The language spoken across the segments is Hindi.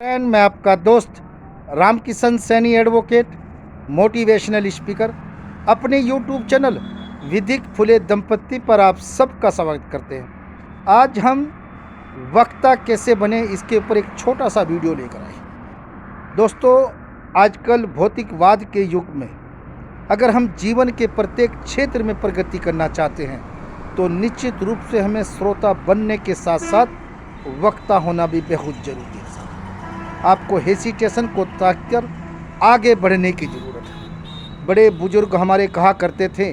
मैं आपका दोस्त Ramkishan Saini advocate, motivational speaker, अपने यूट्यूब चैनल विधिक फुले दंपत्ति पर आप सबका स्वागत करते हैं। आज हम वक्ता कैसे बने इसके ऊपर एक छोटा सा वीडियो लेकर आए। दोस्तों, आजकल भौतिकवाद के युग में अगर हम जीवन के प्रत्येक क्षेत्र में प्रगति करना चाहते हैं तो निश्चित रूप से हमें श्रोता बनने के साथ साथ वक्ता होना भी बहुत जरूरी है। आपको हेसिटेशन को त्याग कर आगे बढ़ने की ज़रूरत है। बड़े बुजुर्ग हमारे कहा करते थे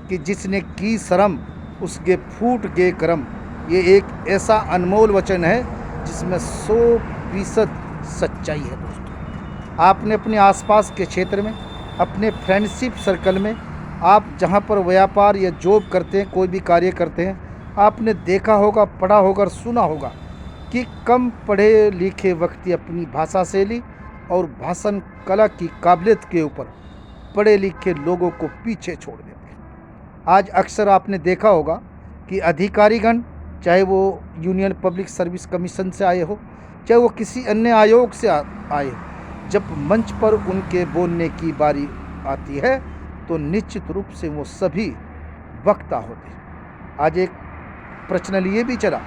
कि जिसने की शर्म उसके फूट गए कर्म। ये एक ऐसा अनमोल वचन है जिसमें 100% सच्चाई है। दोस्तों, आपने अपने आसपास के क्षेत्र में, अपने फ्रेंडशिप सर्कल में, आप जहाँ पर व्यापार या जॉब करते हैं, कोई भी कार्य करते हैं, आपने देखा होगा, पढ़ा होगा और सुना होगा कि कम पढ़े लिखे व्यक्ति अपनी भाषा शैली और भाषण कला की काबिलियत के ऊपर पढ़े लिखे लोगों को पीछे छोड़ देते हैं। आज अक्सर आपने देखा होगा कि अधिकारीगण, चाहे वो यूनियन पब्लिक सर्विस कमीशन से आए हो, चाहे वो किसी अन्य आयोग से आए हो, जब मंच पर उनके बोलने की बारी आती है तो निश्चित रूप से वो सभी वक्ता होते हैं। आज एक प्रश्न ये भी चला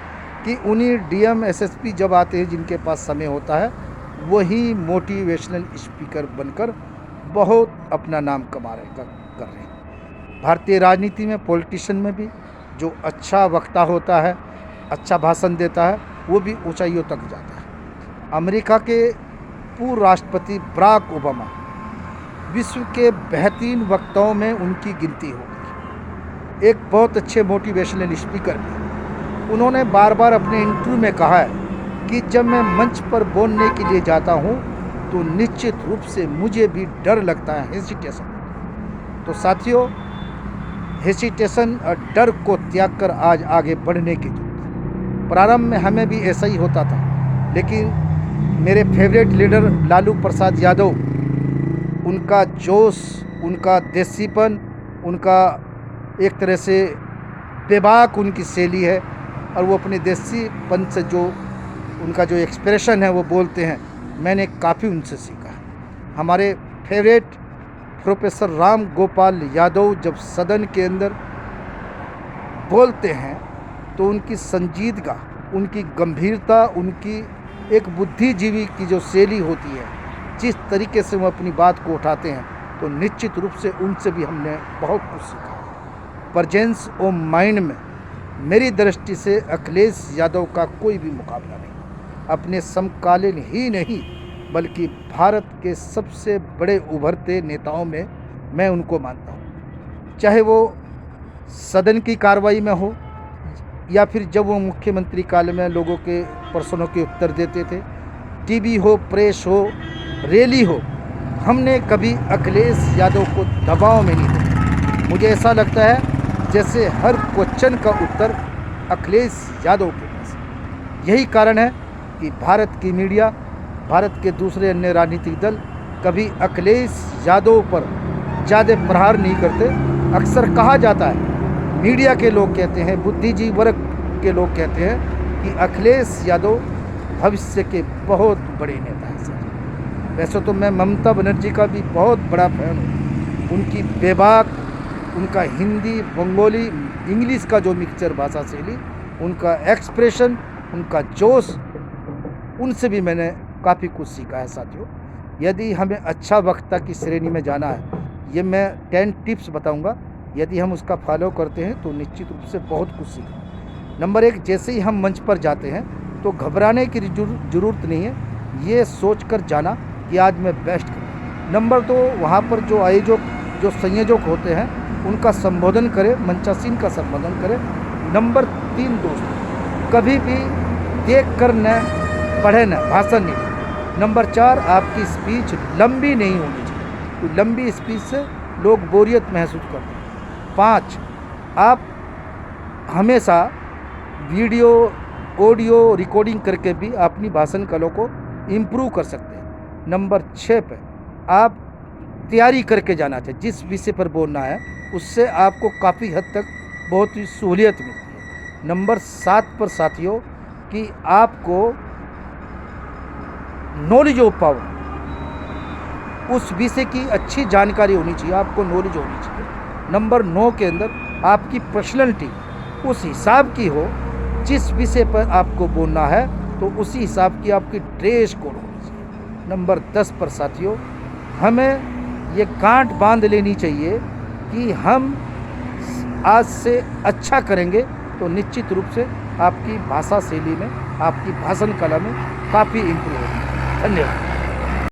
कि उन्हीं डीएम एसएसपी जब आते हैं, जिनके पास समय होता है, वही मोटिवेशनल स्पीकर बनकर बहुत अपना नाम कर रहे हैं। भारतीय राजनीति में, पॉलिटिशियन में भी जो अच्छा वक्ता होता है, अच्छा भाषण देता है, वो भी ऊंचाइयों तक जाता है। अमेरिका के पूर्व राष्ट्रपति बराक ओबामा विश्व के बेहतरीन वक्ताओं में उनकी गिनती होगी। एक बहुत अच्छे मोटिवेशनल स्पीकर भी। उन्होंने बार बार अपने इंटरव्यू में कहा है कि जब मैं मंच पर बोलने के लिए जाता हूं तो निश्चित रूप से मुझे भी डर लगता है, हेसिटेशन। तो साथियों, हेसिटेशन और डर को त्याग कर आज आगे बढ़ने की जरूरत। प्रारंभ में हमें भी ऐसा ही होता था, लेकिन मेरे फेवरेट लीडर लालू प्रसाद यादव, उनका जोश, उनका देसीपन, उनका एक तरह से बेबाक उनकी शैली है, और वो अपने देसीपन से जो उनका जो एक्सप्रेशन है वो बोलते हैं, मैंने काफ़ी उनसे सीखा है। हमारे फेवरेट प्रोफेसर राम गोपाल यादव जब सदन के अंदर बोलते हैं तो उनकी संजीदगी, उनकी गंभीरता, उनकी एक बुद्धिजीवी की जो शैली होती है, जिस तरीके से वो अपनी बात को उठाते हैं, तो निश्चित रूप से उनसे भी हमने बहुत कुछ सीखा। प्रेजेंस ऑफ माइंड में मेरी दृष्टि से अखिलेश यादव का कोई भी मुकाबला नहीं। अपने समकालीन ही नहीं बल्कि भारत के सबसे बड़े उभरते नेताओं में मैं उनको मानता हूँ। चाहे वो सदन की कार्रवाई में हो या फिर जब वो मुख्यमंत्री काल में लोगों के प्रश्नों के उत्तर देते थे, टीवी हो, प्रेस हो, रैली हो, हमने कभी अखिलेश यादव को दबाव में नहीं देखा। मुझे ऐसा लगता है जैसे हर क्वेश्चन का उत्तर अखिलेश यादव के पास। यही कारण है कि भारत की मीडिया, भारत के दूसरे अन्य राजनीतिक दल कभी अखिलेश यादव पर ज़्यादा प्रहार नहीं करते। अक्सर कहा जाता है, मीडिया के लोग कहते हैं, बुद्धिजीवी वर्ग के लोग कहते हैं कि अखिलेश यादव भविष्य के बहुत बड़े नेता हैं। सर, वैसे तो मैं ममता बनर्जी का भी बहुत बड़ा फैन हूँ। उनकी बेबाक, उनका हिंदी, बंगाली, इंग्लिश का जो मिक्सचर भाषा शैली, उनका एक्सप्रेशन, उनका जोश, उनसे भी मैंने काफ़ी कुछ सीखा है। साथियों, यदि हमें अच्छा वक्ता की श्रेणी में जाना है, ये मैं 10 टिप्स बताऊंगा, यदि हम उसका फॉलो करते हैं तो निश्चित रूप से बहुत कुछ सीखें। नंबर 1, जैसे ही हम मंच पर जाते हैं तो घबराने की ज़रूरत नहीं है, ये सोच कर जाना कि आज मैं बेस्ट करूँ। नंबर 2, वहाँ पर जो आयोजक, जो संयोजक होते हैं, उनका संबोधन करें, मंचासीन का संबोधन करें। नंबर 3, दोस्तों, कभी भी देख कर न पढ़े, न भाषण नहीं दें। नंबर 4, आपकी स्पीच लंबी नहीं होनी चाहिए, तो लंबी स्पीच से लोग बोरियत महसूस करते हैं। 5, आप हमेशा वीडियो, ऑडियो रिकॉर्डिंग करके भी अपनी भाषण कला को इम्प्रूव कर सकते हैं। नंबर 6 पे आप तैयारी करके जाना चाहिए। जिस विषय पर बोलना है उससे आपको काफ़ी हद तक बहुत ही सहूलियत मिलती है। नंबर 7 पर साथियों, कि आपको नॉलेज ऑफ पावर, उस विषय की अच्छी जानकारी होनी चाहिए, आपको नॉलेज होनी चाहिए। नंबर 9 के अंदर आपकी पर्सनैलिटी उस हिसाब की हो, जिस विषय पर आपको बोलना है तो उसी हिसाब की आपकी ड्रेस कोड होनी चाहिए। नंबर 10 पर साथियों, हमें ये गांठ बांध लेनी चाहिए कि हम आज से अच्छा करेंगे तो निश्चित रूप से आपकी भाषा शैली में, आपकी भाषण कला में काफ़ी इम्प्रूव होगी। धन्यवाद।